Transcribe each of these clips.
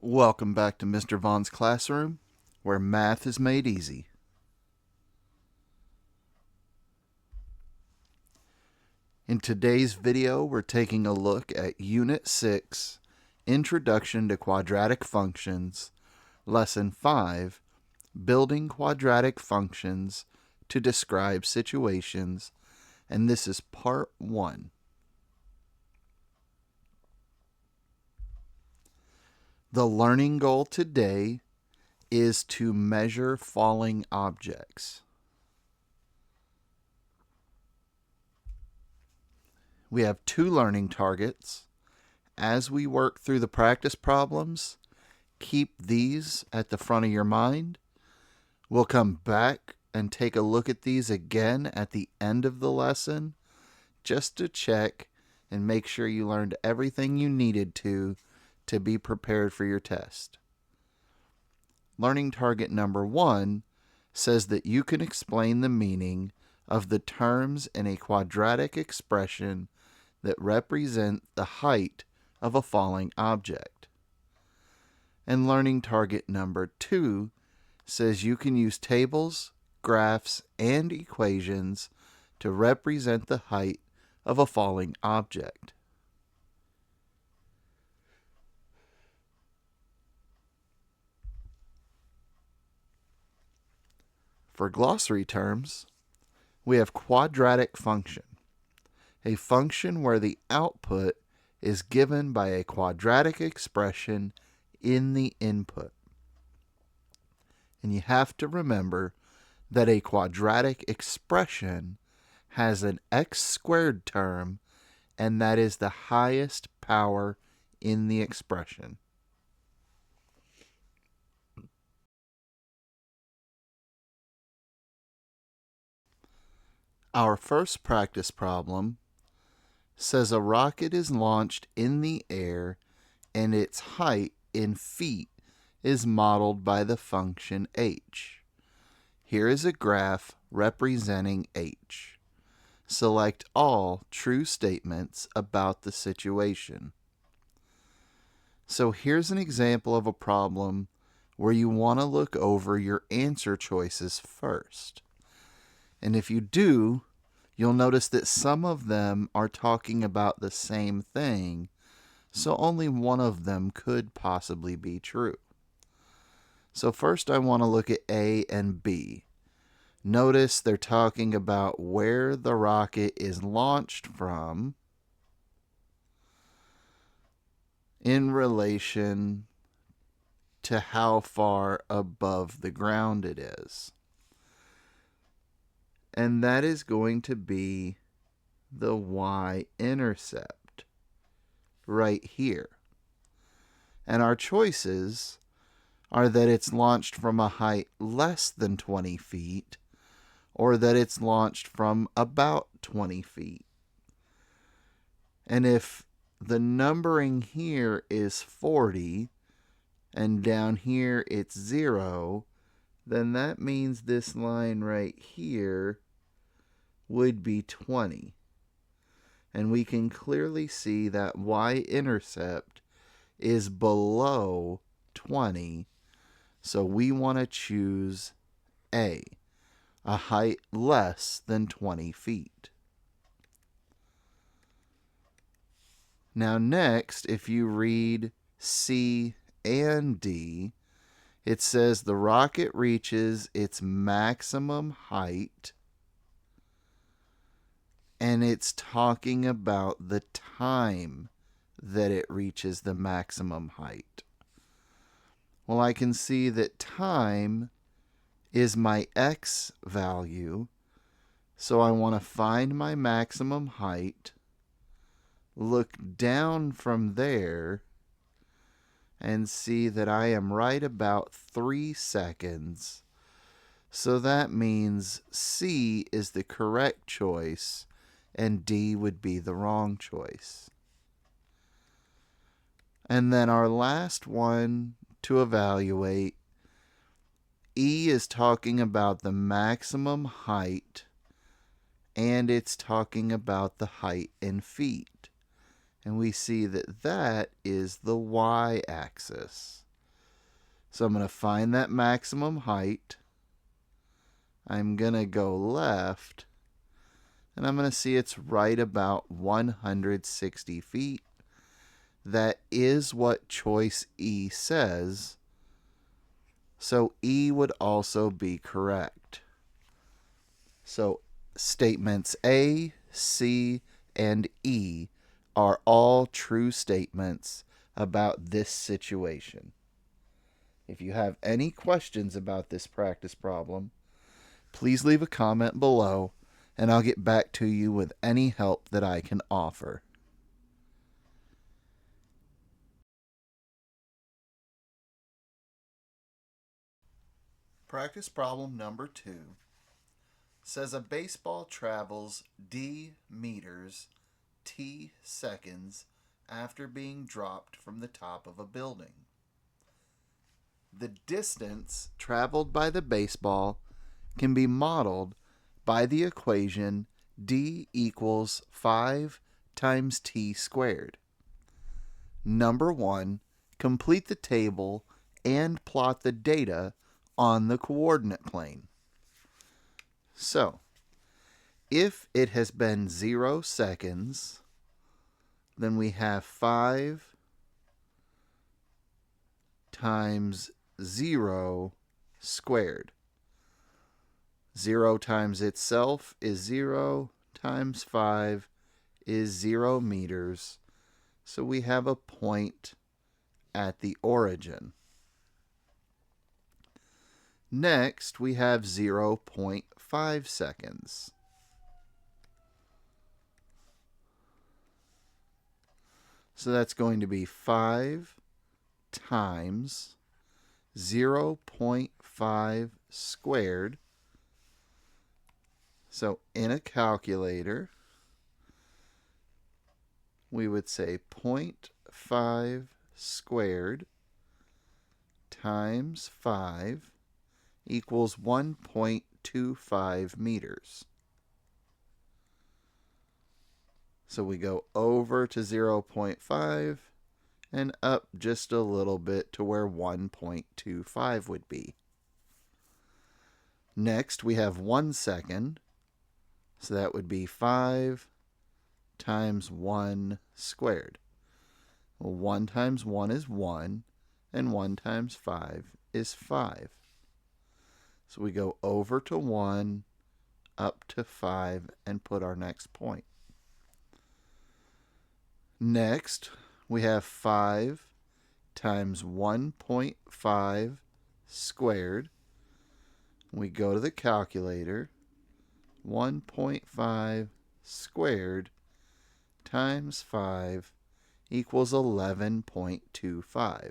Welcome back to Mr. Vaughn's classroom, where math is made easy. In today's video, we're taking a look at Unit 6, Introduction to Quadratic Functions, Lesson 5, Building Quadratic Functions to Describe Situations, and this is Part 1. The learning goal today is to measure falling objects. We have two learning targets. As we work through the practice problems, keep these at the front of your mind. We'll come back and take a look at these again at the end of the lesson just to check and make sure you learned everything you needed to be prepared for your test. Learning target number 1 says that you can explain the meaning of the terms in a quadratic expression that represent the height of a falling object. And learning target number 2 says you can use tables, graphs, and equations to represent the height of a falling object. For glossary terms, we have quadratic function, a function where the output is given by a quadratic expression in the input. And you have to remember that a quadratic expression has an x squared term, and that is the highest power in the expression. Our first practice problem says a rocket is launched in the air and its height in feet is modeled by the function h. Here is a graph representing h. Select all true statements about the situation. So here's an example of a problem where you want to look over your answer choices first. And if you do, you'll notice that some of them are talking about the same thing, so only one of them could possibly be true. So first I want to look at A and B. Notice they're talking about where the rocket is launched from in relation to how far above the ground it is. And that is going to be the y-intercept right here. And our choices are that it's launched from a height less than 20 feet or that it's launched from about 20 feet. And if the numbering here is 40 and down here it's 0, then that means this line right here would be 20. And we can clearly see that y-intercept is below 20, so we want to choose A, a height less than 20 feet. Now next, if you read C and D, it says the rocket reaches its maximum height, and it's talking about the time that it reaches the maximum height. Well, I can see that time is my x value, so I want to find my maximum height, look down from there, and see that I am right about 3 seconds. So that means C is the correct choice and D would be the wrong choice. And then our last one to evaluate, E is talking about the maximum height and it's talking about the height in feet. And we see that that is the y-axis. So I'm going to find that maximum height. I'm going to go left, and I'm going to see it's right about 160 feet. That is what choice E says, so E would also be correct. So statements A, C, and E are all true statements about this situation. If you have any questions about this practice problem, please leave a comment below, and I'll get back to you with any help that I can offer. Practice problem number 2 says a baseball travels d meters t seconds after being dropped from the top of a building. The distance traveled by the baseball can be modeled by the equation d equals 5 times t squared. Number 1, complete the table and plot the data on the coordinate plane. So, if it has been 0 seconds, then we have 5 times 0 squared. 0 times itself is 0, times 5 is 0 meters. So we have a point at the origin. Next, we have 0.5 seconds. So that's going to be 5 times 0.5 squared. So in a calculator, we would say 0.5 squared times 5 equals 1.25 meters. So we go over to 0.5 and up just a little bit to where 1.25 would be. Next, we have 1 second. So that would be 5 times 1 squared. Well, 1 times 1 is 1, and 1 times 5 is 5. So we go over to 1, up to 5, and put our next point. Next, we have 5 times 1.5 squared. We go to the calculator. 1.5 squared times 5 equals 11.25.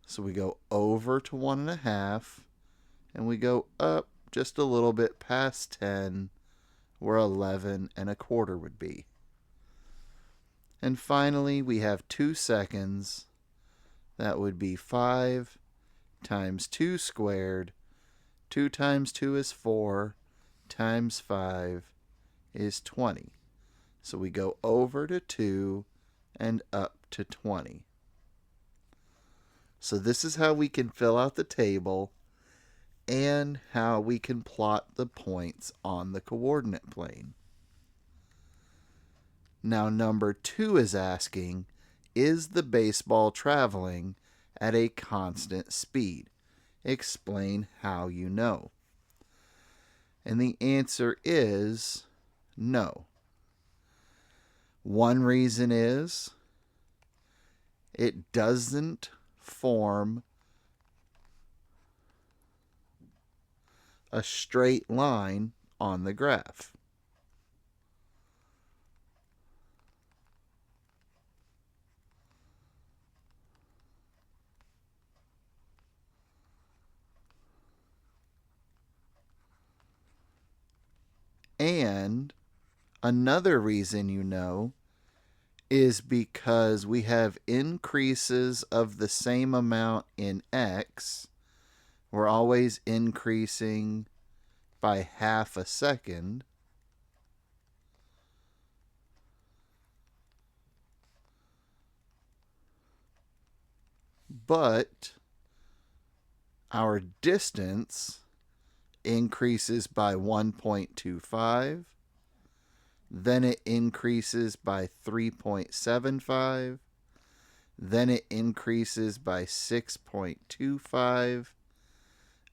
So we go over to 1.5, and we go up just a little bit past 10, where 11.25 would be. And finally, we have 2 seconds. That would be 5 times 2 squared. 2 times 2 is 4, times 5 is 20. So we go over to 2 and up to 20. So this is how we can fill out the table and how we can plot the points on the coordinate plane. Now number 2 is asking, is the baseball traveling at a constant speed? Explain how you know. And the answer is no. One reason is it doesn't form a straight line on the graph. And another reason you know is because we have increases of the same amount in x. We're always increasing by half a second. but our distance increases by 1.25, then it increases by 3.75, then it increases by 6.25,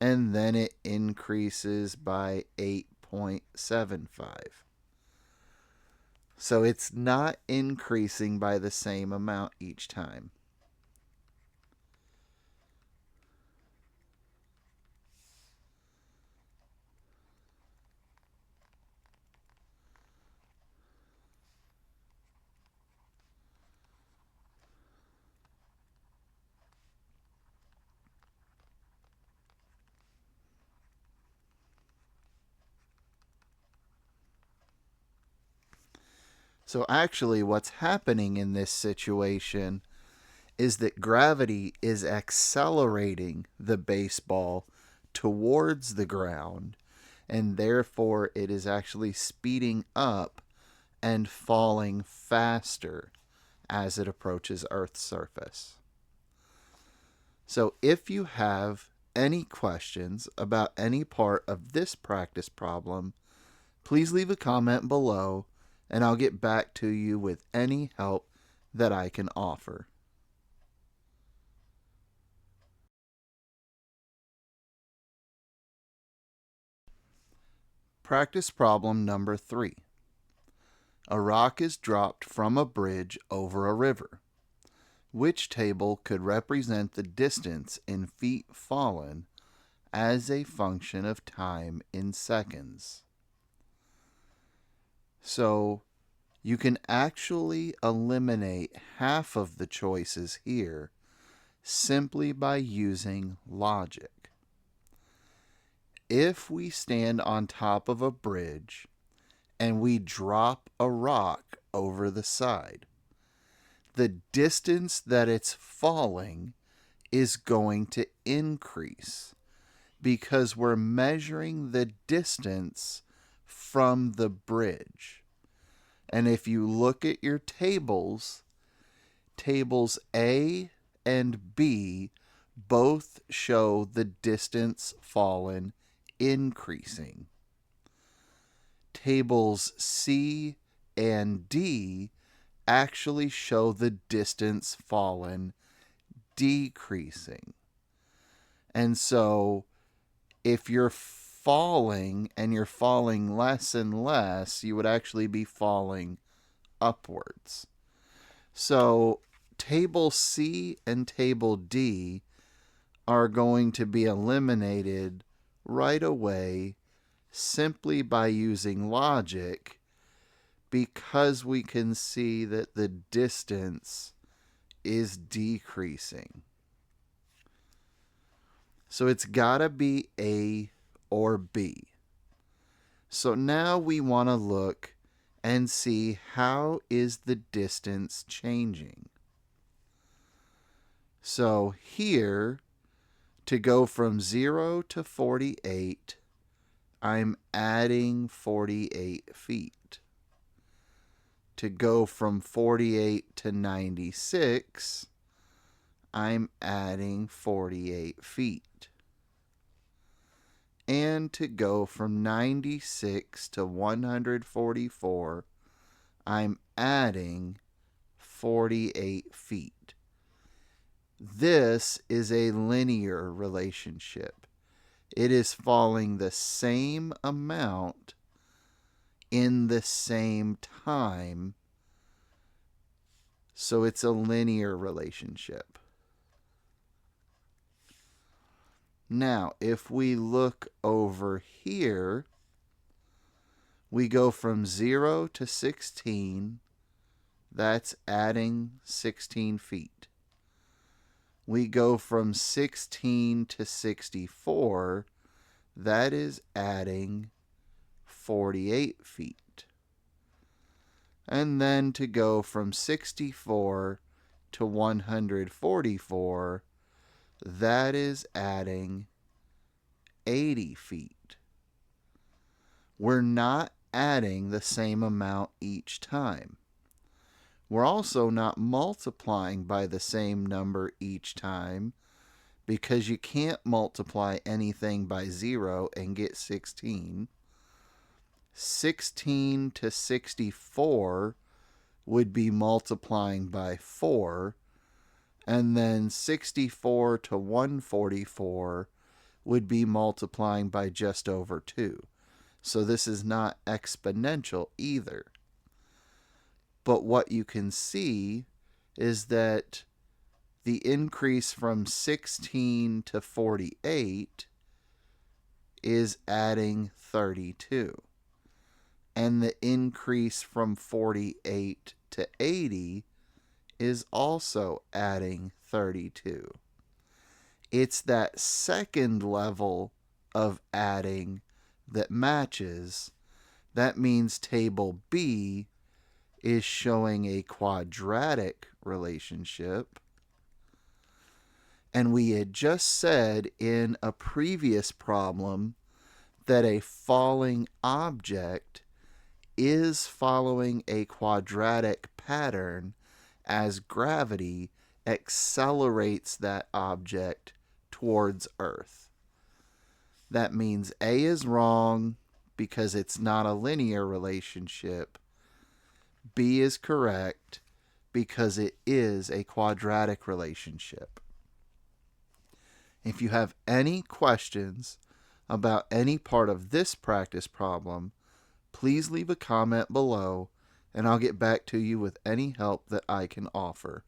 and then it increases by 8.75. So it's not increasing by the same amount each time. So actually what's happening in this situation is that gravity is accelerating the baseball towards the ground, and therefore it is actually speeding up and falling faster as it approaches Earth's surface. So if you have any questions about any part of this practice problem, please leave a comment below and I'll get back to you with any help that I can offer. Practice problem number 3. A rock is dropped from a bridge over a river. Which table could represent the distance in feet fallen as a function of time in seconds? So you can actually eliminate half of the choices here simply by using logic. If we stand on top of a bridge and we drop a rock over the side, the distance that it's falling is going to increase because we're measuring the distance from the bridge. And if you look at your tables, tables A and B both show the distance fallen increasing. Tables C and D actually show the distance fallen decreasing. And so if you're falling and you're falling less and less, you would actually be falling upwards. So table C and table D are going to be eliminated right away simply by using logic, because we can see that the distance is decreasing. So it's got to be A or B. So now we want to look and see how is the distance changing. So here, to go from 0 to 48, I'm adding 48 feet. To go from 48 to 96, I'm adding 48 feet. And to go from 96 to 144, I'm adding 48 feet. This is a linear relationship. It is falling the same amount in the same time, so it's a linear relationship. Now, if we look over here, we go from 0 to 16, that's adding 16 feet. We go from 16 to 64, that is adding 48 feet. And then to go from 64 to 144, that is adding 80 feet. We're not adding the same amount each time. We're also not multiplying by the same number each time, because you can't multiply anything by 0 and get 16. 16 to 64 would be multiplying by 4, and then 64 to 144 would be multiplying by just over 2. So this is not exponential either. But what you can see is that the increase from 16 to 48 is adding 32. And the increase from 48 to 80 is also adding 32. It's that second level of adding that matches. That means table B is showing a quadratic relationship. And we had just said in a previous problem that a falling object is following a quadratic pattern as gravity accelerates that object towards Earth. That means A is wrong because it's not a linear relationship. B is correct because it is a quadratic relationship. If you have any questions about any part of this practice problem, please leave a comment below and I'll get back to you with any help that I can offer.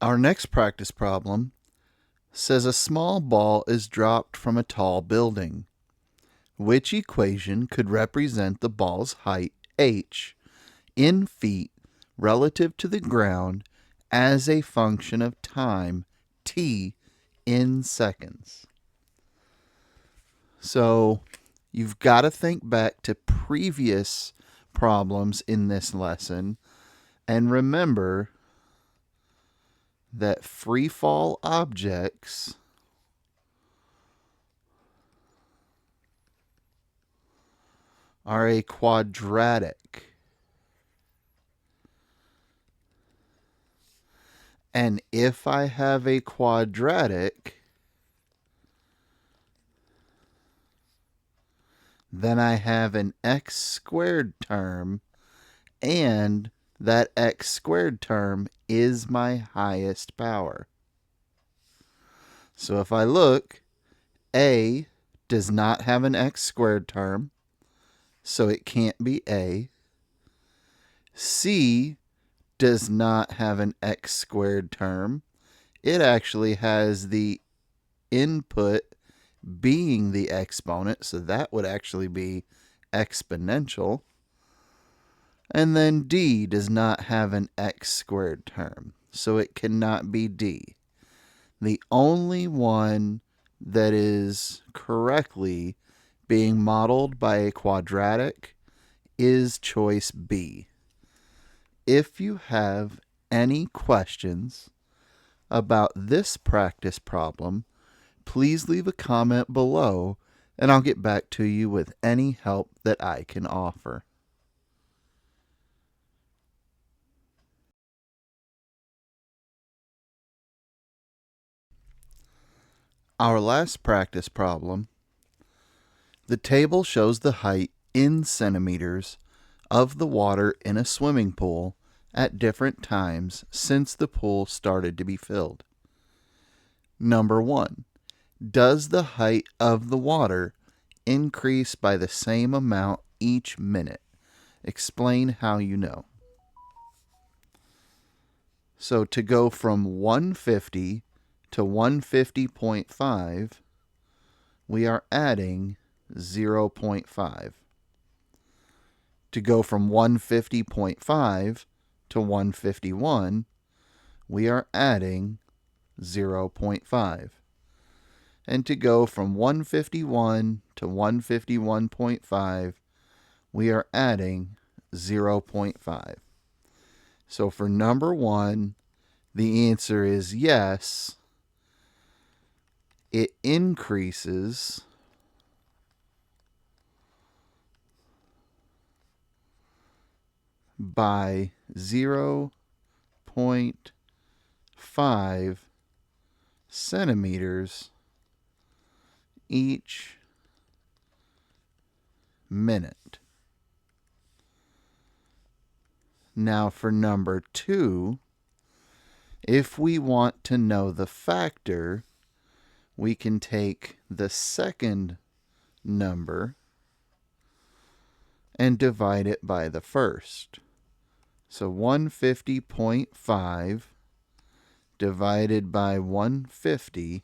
Our next practice problem says a small ball is dropped from a tall building. Which equation could represent the ball's height, h, in feet relative to the ground as a function of time, t, in seconds? So you've got to think back to previous problems in this lesson and remember that free fall objects are a quadratic. And if I have a quadratic, then I have an x squared term, and that x squared term is my highest power. So if I look, A does not have an x squared term, so it can't be A. C does not have an x squared term. It actually has the input being the exponent, so that would actually be exponential. And then D does not have an x squared term, so it cannot be D. The only one that is correctly being modeled by a quadratic is choice B. If you have any questions about this practice problem, please leave a comment below and I'll get back to you with any help that I can offer. Our last practice problem, the table shows the height in centimeters of the water in a swimming pool at different times since the pool started to be filled. Number 1. Does the height of the water increase by the same amount each minute? Explain how you know. So to go from 150 to 150.5, we are adding 0.5. To go from 150.5 to 151, we are adding 0.5. And to go from 151 to 151.5, we are adding 0.5. So for number 1, the answer is yes. it increases by 0.5 centimeters each minute. Now for number 2, if we want to know the factor, we can take the second number and divide it by the first. So 150.5 divided by 150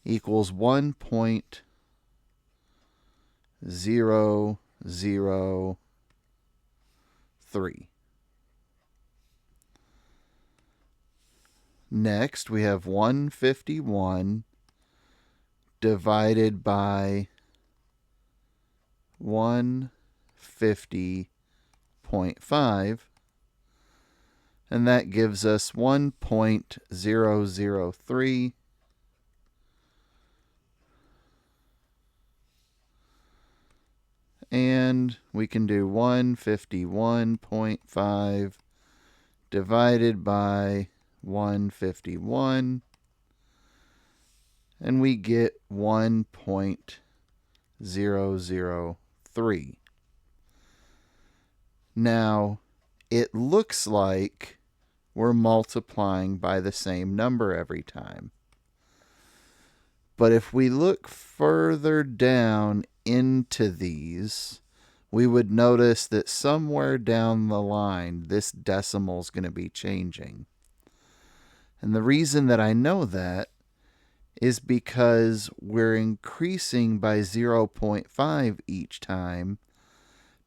equals 1.003. Next, we have 151 divided by 150.5, and that gives us 1.003. And we can do 151.5 divided by 151, and we get 1.003. Now, it looks like we're multiplying by the same number every time. But if we look further down into these, we would notice that somewhere down the line, this decimal is going to be changing. And the reason that I know that is because we're increasing by 0.5 each time,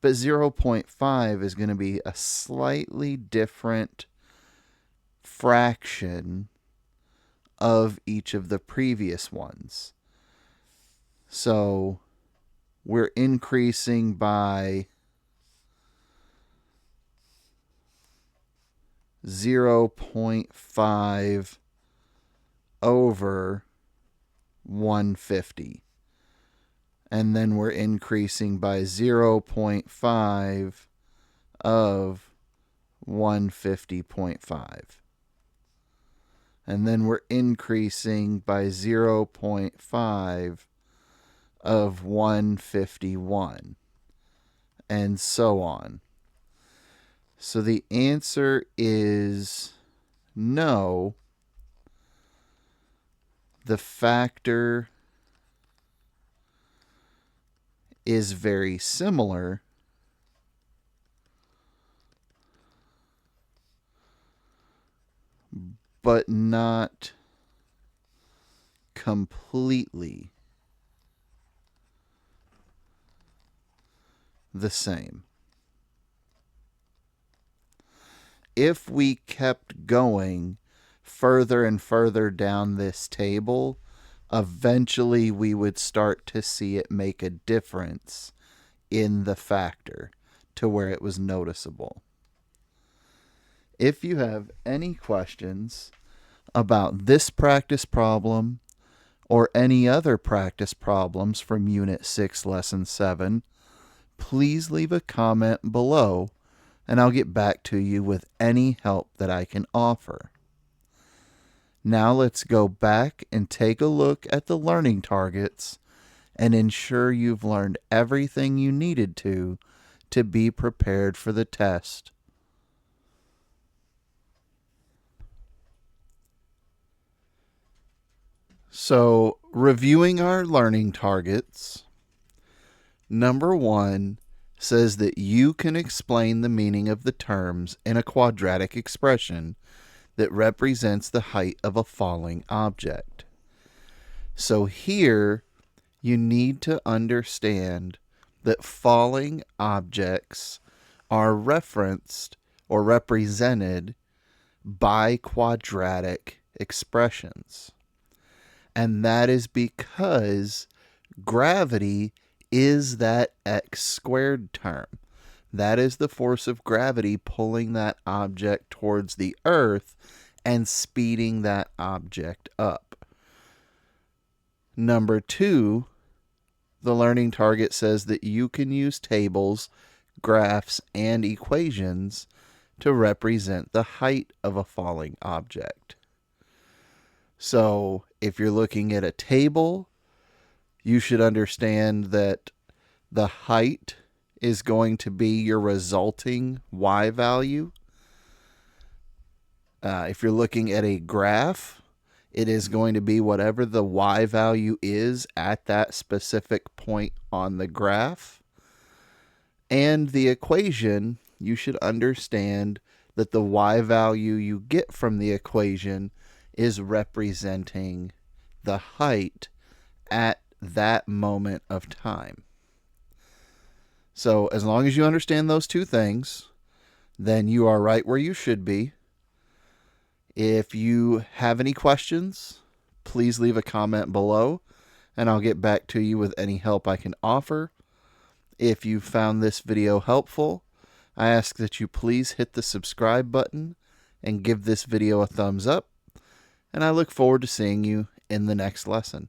but 0.5 is going to be a slightly different fraction of each of the previous ones. So we're increasing by 0.5 over 150. And then we're increasing by 0.5 of 150.5. And then we're increasing by 0.5 of 151, and so on. So the answer is no. The factor is very similar, but not completely the same. If we kept going further and further down this table, eventually we would start to see it make a difference in the factor to where it was noticeable. If you have any questions about this practice problem or any other practice problems from Unit 6, Lesson 7, please leave a comment below, and I'll get back to you with any help that I can offer. Now let's go back and take a look at the learning targets and ensure you've learned everything you needed to be prepared for the test. So, reviewing our learning targets, number 1 says that you can explain the meaning of the terms in a quadratic expression that represents the height of a falling object. So here, you need to understand that falling objects are referenced or represented by quadratic expressions. And that is because gravity is that x squared term. That is the force of gravity pulling that object towards the earth and speeding that object up. Number 2, the learning target says that you can use tables, graphs, and equations to represent the height of a falling object. So if you're looking at a table, you should understand that the height is going to be your resulting y value. If you're looking at a graph, it is going to be whatever the y value is at that specific point on the graph. And the equation, you should understand that the y value you get from the equation is representing the height at that moment of time. So as long as you understand those two things, then you are right where you should be. If you have any questions, please leave a comment below, and I'll get back to you with any help I can offer. If you found this video helpful, I ask that you please hit the subscribe button and give this video a thumbs up, and I look forward to seeing you in the next lesson.